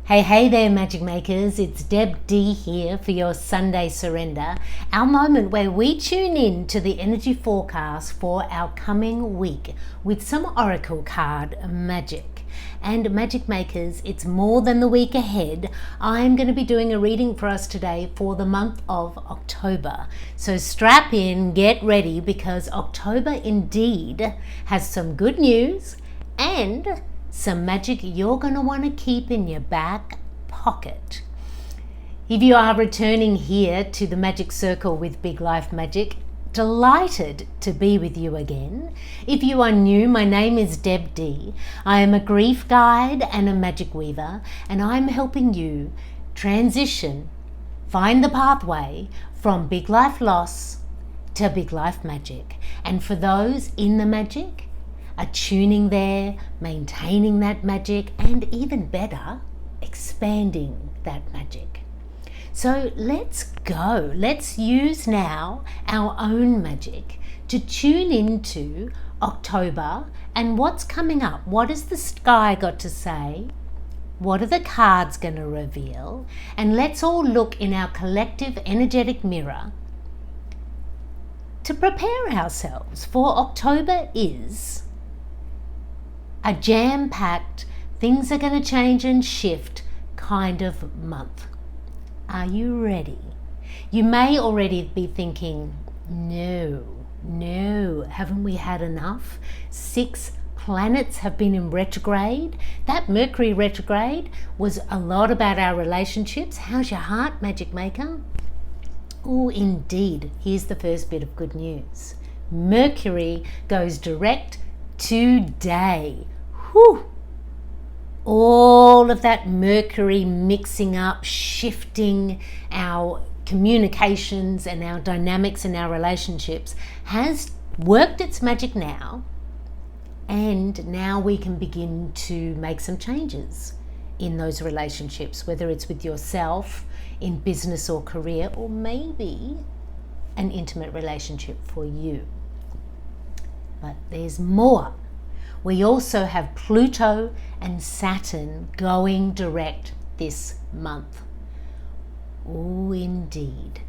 Hey there, Magic Makers. It's Deb D here for your Sunday Surrender, our moment where we tune in to the energy forecast for our coming week with some oracle card magic. And Magic Makers, it's more than the week ahead. I'm going to be doing a reading for us today for the month of October. So strap in, get ready, because October indeed has some good news and some magic you're going to want to keep in your back pocket. If you are returning here to the Magic Circle with Big Life Magic, delighted to be with you again. If you are new, my name is Deb D. I am a grief guide and a magic weaver, and I'm helping you transition, find the pathway from big life loss to big life magic. And for those in the magic, attuning there, maintaining that magic, and even better, expanding that magic. So let's go. Let's use now our own magic to tune into October and what's coming up. What has the sky got to say? What are the cards going to reveal? And let's all look in our collective energetic mirror to prepare ourselves, for October is a jam-packed, things are going to change and shift kind of month. Are you ready? You may already be thinking, no, haven't we had enough? 6 planets have been in retrograde. That Mercury retrograde was a lot about our relationships. How's your heart, Magic Maker? Oh, indeed. Here's the first bit of good news. Mercury goes direct today. Whew. All of that Mercury mixing up, shifting our communications and our dynamics in our relationships has worked its magic now, and now we can begin to make some changes in those relationships, whether it's with yourself, in business or career, or maybe an intimate relationship for you. But there's more. We also have Pluto and Saturn going direct this month. Oh, indeed.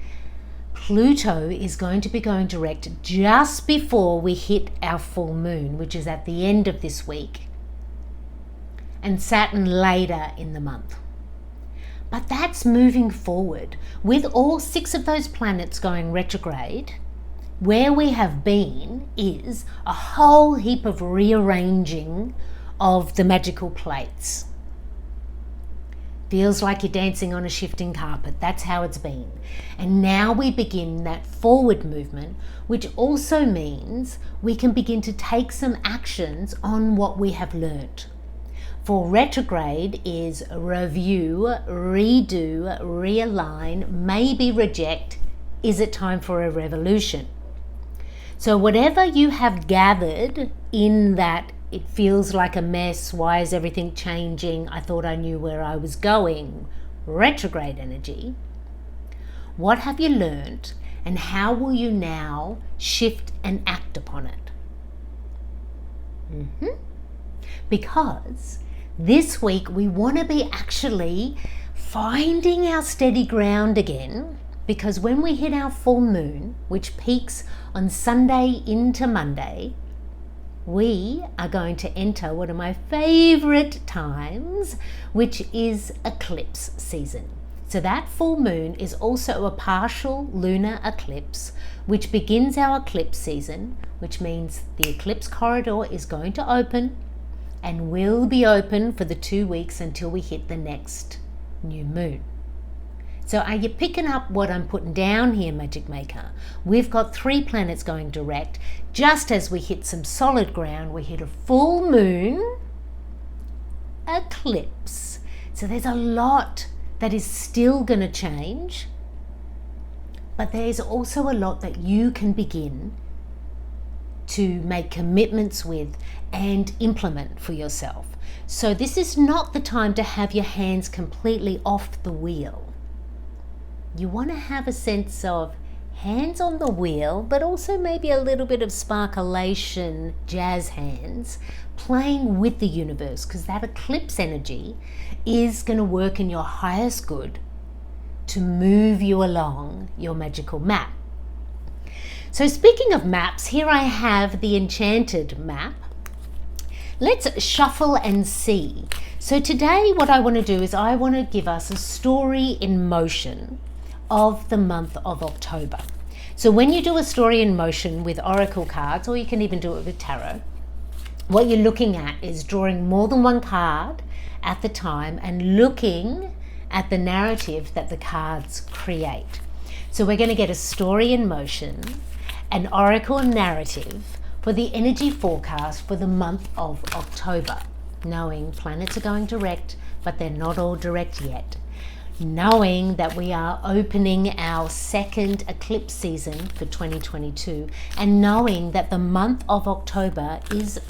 Pluto is going to be going direct just before we hit our full moon, which is at the end of this week, and Saturn later in the month. But that's moving forward. With all 6 of those planets going retrograde, where we have been is a whole heap of rearranging of the magical plates. Feels like you're dancing on a shifting carpet. That's how it's been. And now we begin that forward movement, which also means we can begin to take some actions on what we have learnt. For retrograde is review, redo, realign, maybe reject. Is it time for a revolution? So whatever you have gathered in that it feels like a mess, why is everything changing, I thought I knew where I was going, retrograde energy, what have you learned and how will you now shift and act upon it? Because this week we want to be actually finding our steady ground again, because when we hit our full moon, which peaks on Sunday into Monday, we are going to enter one of my favorite times, which is eclipse season. So that full moon is also a partial lunar eclipse, which begins our eclipse season, which means the eclipse corridor is going to open and will be open for the 2 weeks until we hit the next new moon. So are you picking up what I'm putting down here, Magic Maker? We've got 3 planets going direct. Just as we hit some solid ground, we hit a full moon eclipse. So there's a lot that is still going to change, but there's also a lot that you can begin to make commitments with and implement for yourself. So this is not the time to have your hands completely off the wheel. You want to have a sense of, hands on the wheel, but also maybe a little bit of sparklation, jazz hands, playing with the universe, because that eclipse energy is going to work in your highest good to move you along your magical map. So speaking of maps, here I have the enchanted map. Let's shuffle and see. So today what I want to do is I want to give us a story in motion of the month of October. So when you do a story in motion with oracle cards, or you can even do it with tarot, what you're looking at is drawing more than one card at the time and looking at the narrative that the cards create. So we're going to get a story in motion, an oracle narrative for the energy forecast for the month of October, knowing planets are going direct, but they're not all direct yet. Knowing that we are opening our second eclipse season for 2022, and knowing that the month of October is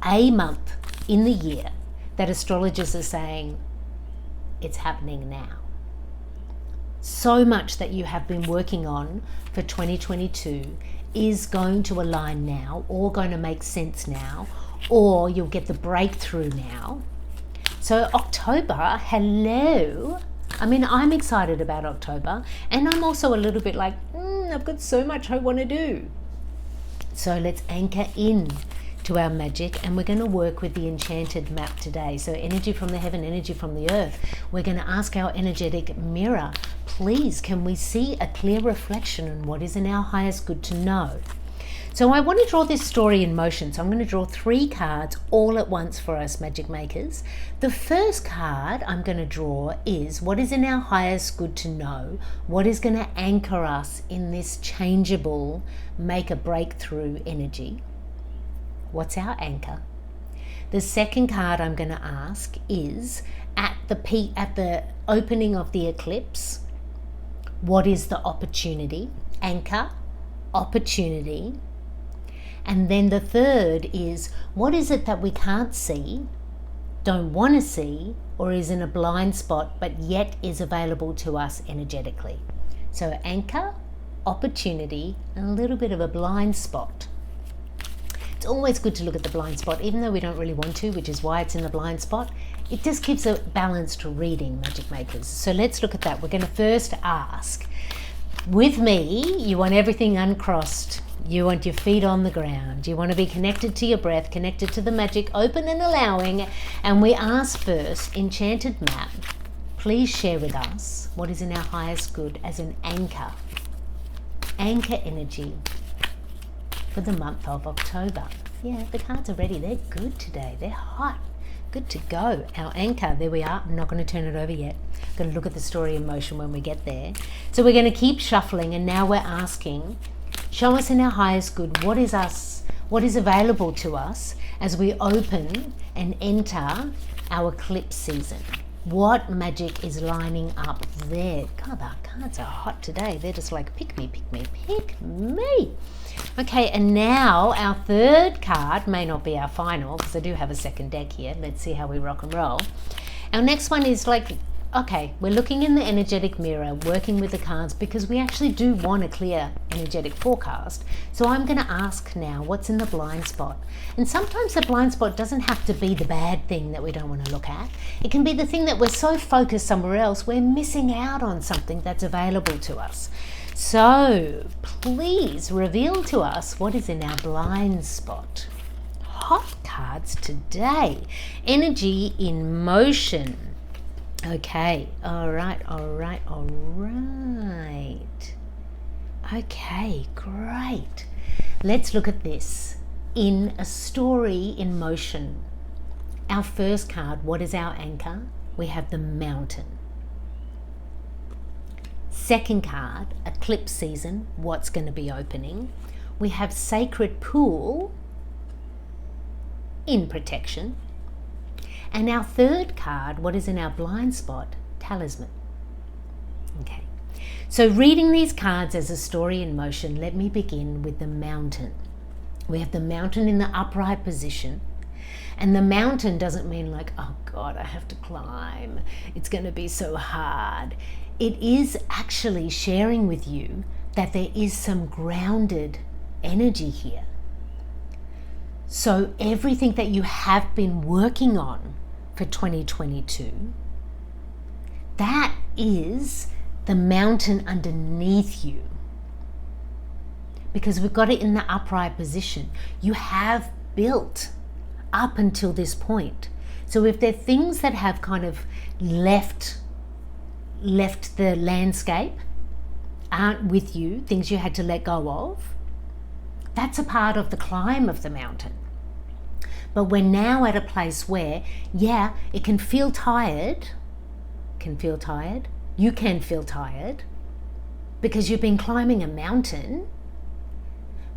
a month in the year that astrologers are saying it's happening now. So much that you have been working on for 2022 is going to align now, or going to make sense now, or you'll get the breakthrough now. So October, hello. I mean, I'm excited about October, and I'm also a little bit like, I've got so much I want to do. So let's anchor in to our magic, and we're going to work with the enchanted map today. So energy from the heaven, energy from the earth. We're going to ask our energetic mirror, please, can we see a clear reflection on what is in our highest good to know? So I want to draw this story in motion. So I'm going to draw 3 cards all at once for us magic makers. The first card I'm going to draw is what is in our highest good to know, what is going to anchor us in this changeable, make a breakthrough energy. What's our anchor? The second card I'm going to ask is at the opening of the eclipse, what is the opportunity? Anchor, opportunity. And then the third is, what is it that we can't see, don't want to see, or is in a blind spot, but yet is available to us energetically? So anchor, opportunity, and a little bit of a blind spot. It's always good to look at the blind spot, even though we don't really want to, which is why it's in the blind spot. It just gives a balanced reading, magic makers. So let's look at that. We're going to first ask, with me, you want everything uncrossed. You want your feet on the ground. You want to be connected to your breath, connected to the magic, open and allowing. And we ask first, enchanted map, please share with us what is in our highest good as an anchor. Anchor energy for the month of October. Yeah, the cards are ready. They're good today. They're hot. Good to go. Our anchor, there we are. I'm not going to turn it over yet. I'm going to look at the story in motion when we get there. So we're going to keep shuffling, and now we're asking, show us in our highest good what is available to us as we open and enter our eclipse season. What magic is lining up there? God, the cards are hot today. They're just like, pick me, pick me, pick me. Okay, and now our third card may not be our final, because I do have a second deck here. Let's see how we rock and roll. Our next one is like, okay, we're looking in the energetic mirror, working with the cards, because we actually do want a clear energetic forecast. So I'm going to ask now, what's in the blind spot? And sometimes the blind spot doesn't have to be the bad thing that we don't want to look at. It can be the thing that we're so focused somewhere else, we're missing out on something that's available to us. So please reveal to us what is in our blind spot. Hot cards today. Energy in motion. Okay, all right. Okay, great. Let's look at this in a story in motion. Our first card, what is our anchor? We have the mountain. Second card, eclipse season, what's going to be opening? We have sacred pool in protection. And our third card, what is in our blind spot? Talisman. Okay, so reading these cards as a story in motion, let me begin with the mountain. We have the mountain in the upright position. And the mountain doesn't mean like, oh God, I have to climb. It's going to be so hard. It is actually sharing with you that there is some grounded energy here. So everything that you have been working on for 2022, that is the mountain underneath you. Because we've got it in the upright position. You have built up until this point. So if there are things that have kind of left the landscape, aren't with you, things you had to let go of, that's a part of the climb of the mountain. But we're now at a place where, yeah, it can feel tired. You can feel tired because you've been climbing a mountain.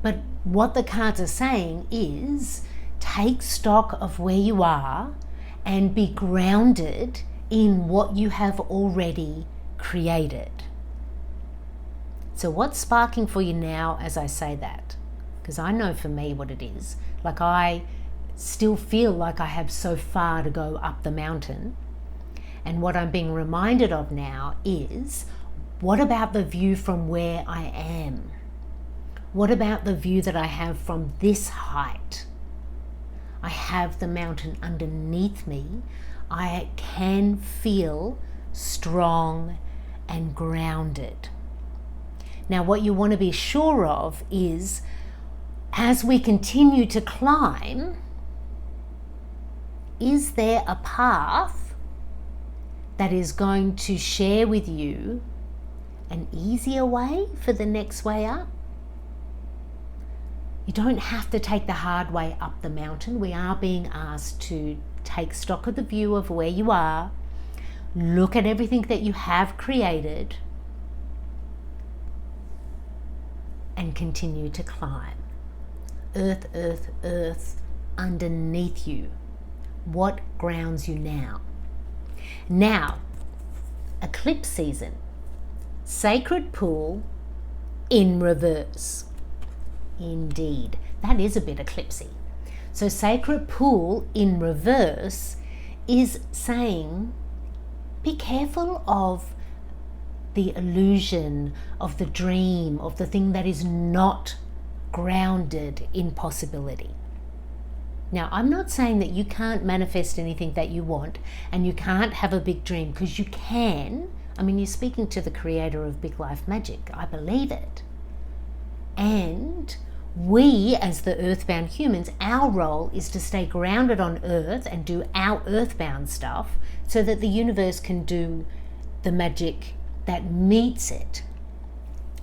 But what the cards are saying is take stock of where you are and be grounded in what you have already created. So what's sparking for you now as I say that? Because I know for me what it is. Like, I still feel like I have so far to go up the mountain. And what I'm being reminded of now is, what about the view from where I am? What about the view that I have from this height? I have the mountain underneath me. I can feel strong and grounded. Now, what you want to be sure of is, as we continue to climb, is there a path that is going to share with you an easier way for the next way up? You don't have to take the hard way up the mountain. We are being asked to take stock of the view of where you are, look at everything that you have created, and continue to climb. Earth, earth, earth underneath you. What grounds you now? Now, eclipse season. Sacred pool in reverse. Indeed, that is a bit eclipsy. So sacred pool in reverse is saying, be careful of the illusion, of the dream, of the thing that is not grounded in possibility. Now, I'm not saying that you can't manifest anything that you want and you can't have a big dream, because you can. I mean, you're speaking to the creator of Big Life Magic. I believe it. And we, as the earthbound humans, our role is to stay grounded on earth and do our earthbound stuff so that the universe can do the magic that meets it.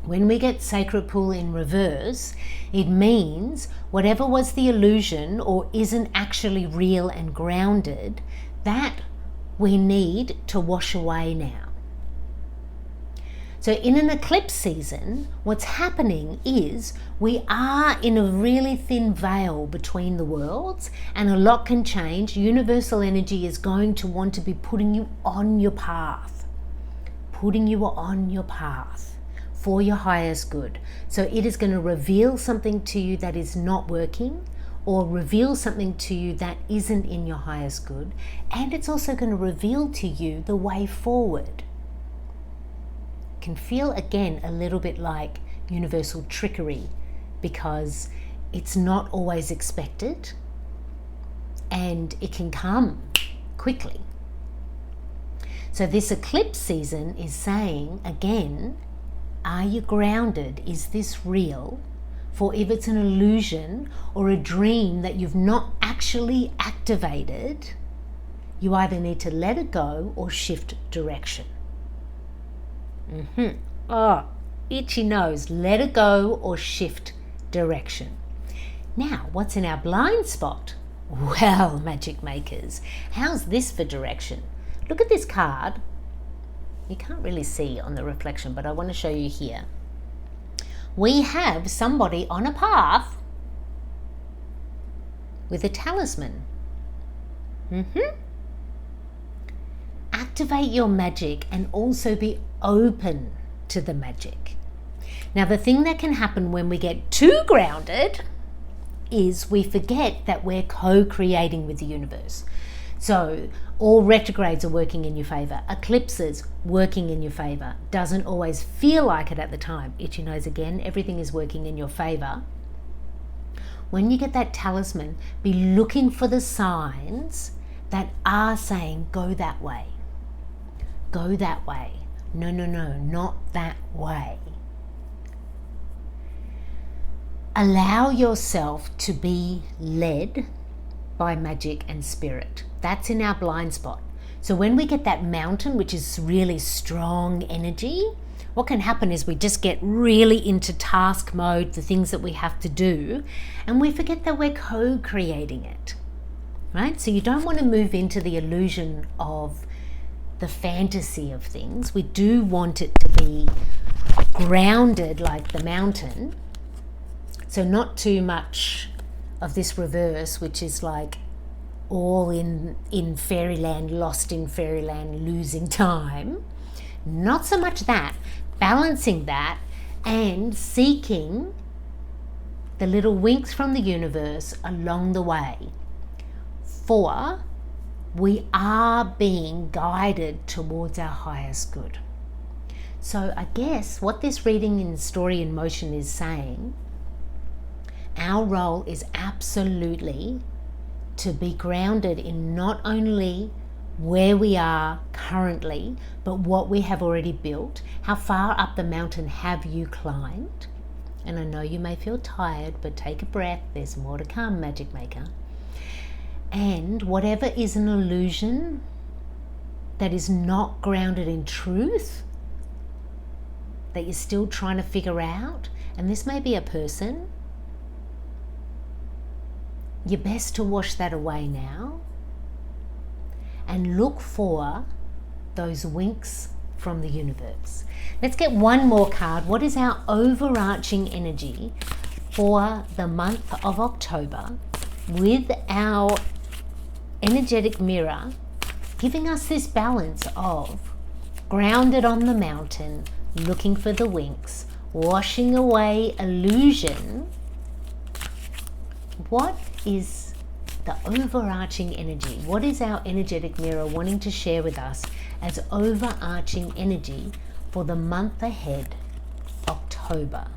When we get sacred pool in reverse, it means whatever was the illusion or isn't actually real and grounded, that we need to wash away now. So in an eclipse season, what's happening is we are in a really thin veil between the worlds, and a lot can change. Universal energy is going to want to be putting you on your path for your highest good. So it is going to reveal something to you that is not working, or reveal something to you that isn't in your highest good. And it's also going to reveal to you the way forward. Can feel again a little bit like universal trickery, because it's not always expected and it can come quickly. So this eclipse season is saying again, are you grounded? Is this real? For if it's an illusion or a dream that you've not actually activated, you either need to let it go or shift direction. Oh, itchy nose. Let it go or shift direction. Now, what's in our blind spot? Well, magic makers, how's this for direction? Look at this card. You can't really see on the reflection, but I want to show you here. We have somebody on a path with a talisman. Activate your magic and also be open to the magic. Now, the thing that can happen when we get too grounded is we forget that we're co-creating with the universe. So all retrogrades are working in your favor. Eclipses working in your favor. Doesn't always feel like it at the time. Itchy nose again. Everything is working in your favor. When you get that talisman, be looking for the signs that are saying, go that way. Go that way. No, no, no, not that way. Allow yourself to be led by magic and spirit. That's in our blind spot. So when we get that mountain, which is really strong energy, what can happen is we just get really into task mode, the things that we have to do, and we forget that we're co-creating it, right? So you don't want to move into the illusion of the fantasy of things. We do want it to be grounded like the mountain. So not too much of this reverse, which is like all in fairyland, lost in fairyland, losing time. Not so much that. Balancing that and seeking the little winks from the universe along the way. For we are being guided towards our highest good. So I guess what this reading in Story in Motion is saying, our role is absolutely to be grounded in not only where we are currently, but what we have already built. How far up the mountain have you climbed? And I know you may feel tired, but take a breath. There's more to come, Magic Maker. And whatever is an illusion that is not grounded in truth, that you're still trying to figure out, and this may be a person, you're best to wash that away now and look for those winks from the universe. Let's get one more card. What is our overarching energy for the month of October with our energetic mirror giving us this balance of grounded on the mountain, looking for the winks, washing away illusion? What is the overarching energy? What is our energetic mirror wanting to share with us as overarching energy for the month ahead, October?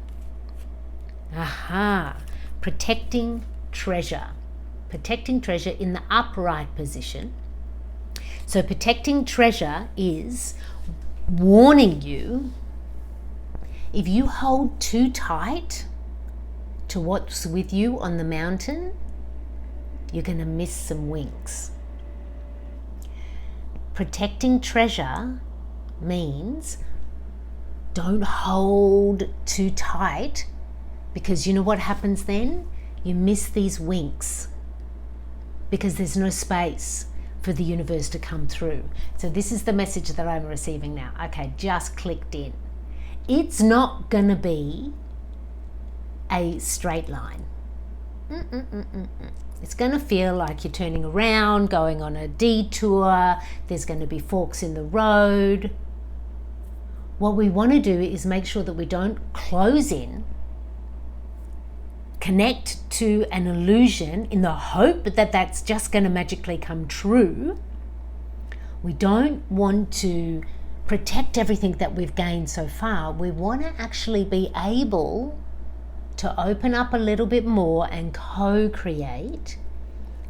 Aha! Protecting treasure. Protecting treasure in the upright position. So protecting treasure is warning you, if you hold too tight to what's with you on the mountain, you're going to miss some winks. Protecting treasure means don't hold too tight, because you know what happens then? You miss these winks because there's no space for the universe to come through. So this is the message that I'm receiving now. Okay, just clicked in. It's not going to be a straight line. It's going to feel like you're turning around, going on a detour. There's going to be forks in the road. What we want to do is make sure that we don't close in, connect to an illusion in the hope that that's just going to magically come true. We don't want to protect everything that we've gained so far. We want to actually be able to open up a little bit more and co-create.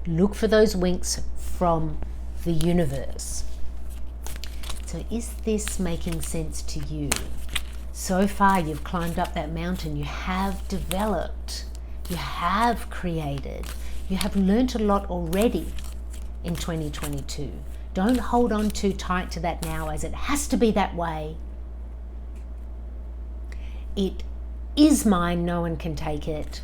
Look for those winks from the universe. So is this making sense to you? So far you've climbed up that mountain, you have developed, you have created, you have learnt a lot already in 2022. Don't hold on too tight to that now as it has to be that way. It is mine, no one can take it.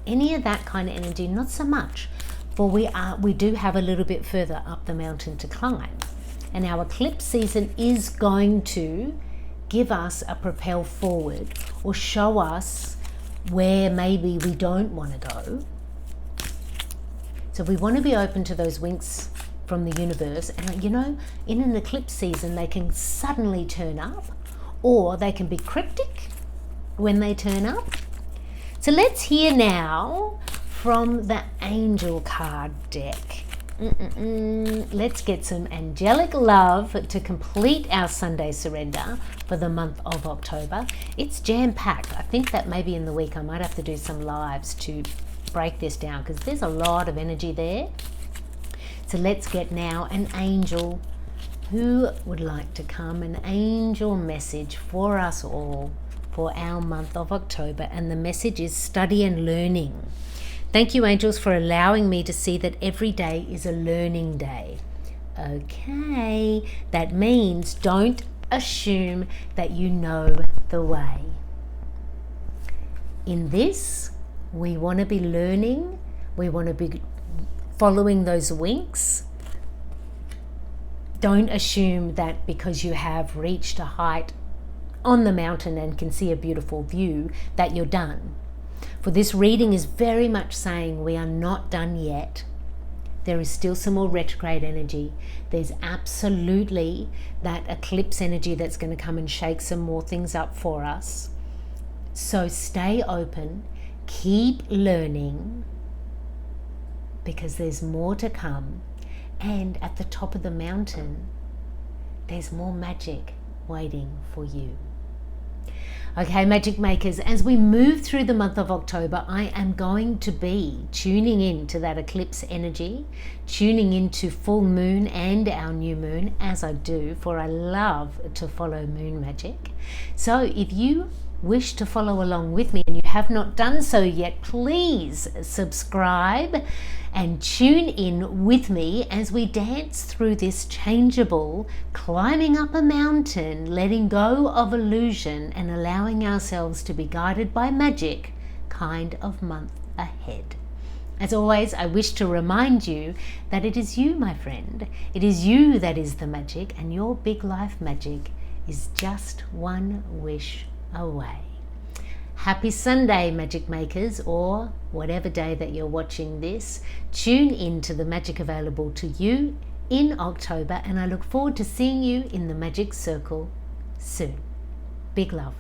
Any of that kind of energy, not so much. For we do have a little bit further up the mountain to climb. And our eclipse season is going to give us a propel forward or show us where maybe we don't want to go. So we want to be open to those winks from the universe. And you know, in an eclipse season, they can suddenly turn up, or they can be cryptic when they turn up. So let's hear now from the angel card deck. Let's get some angelic love to complete our Sunday surrender for the month of October. It's jam-packed. I think that maybe in the week I might have to do some lives to break this down, because there's a lot of energy there. So let's get now an angel. Who would like to come? An angel message for us all for our month of October. And the message is study and learning. Thank you, angels, for allowing me to see that every day is a learning day. Okay, that means don't assume that you know the way. In this, we want to be learning. We want to be following those winks. Don't assume that because you have reached a height on the mountain and can see a beautiful view that you're done. For this reading is very much saying we are not done yet. There is still some more retrograde energy. There's absolutely that eclipse energy that's going to come and shake some more things up for us. So stay open, keep learning, because there's more to come. And at the top of the mountain, there's more magic waiting for you. Okay, magic makers, as we move through the month of October, I am going to be tuning in to that eclipse energy, tuning into full moon and our new moon, as I do, for I love to follow moon magic. So if you wish to follow along with me and you have not done so yet, please subscribe and tune in with me as we dance through this changeable, climbing up a mountain, letting go of illusion and allowing ourselves to be guided by magic kind of month ahead. As always, I wish to remind you that it is you, my friend. It is you that is the magic, and your big life magic is just one wish away. Happy Sunday, magic makers, or whatever day that you're watching this. Tune in to the magic available to you in October, and I look forward to seeing you in the magic circle soon. Big love.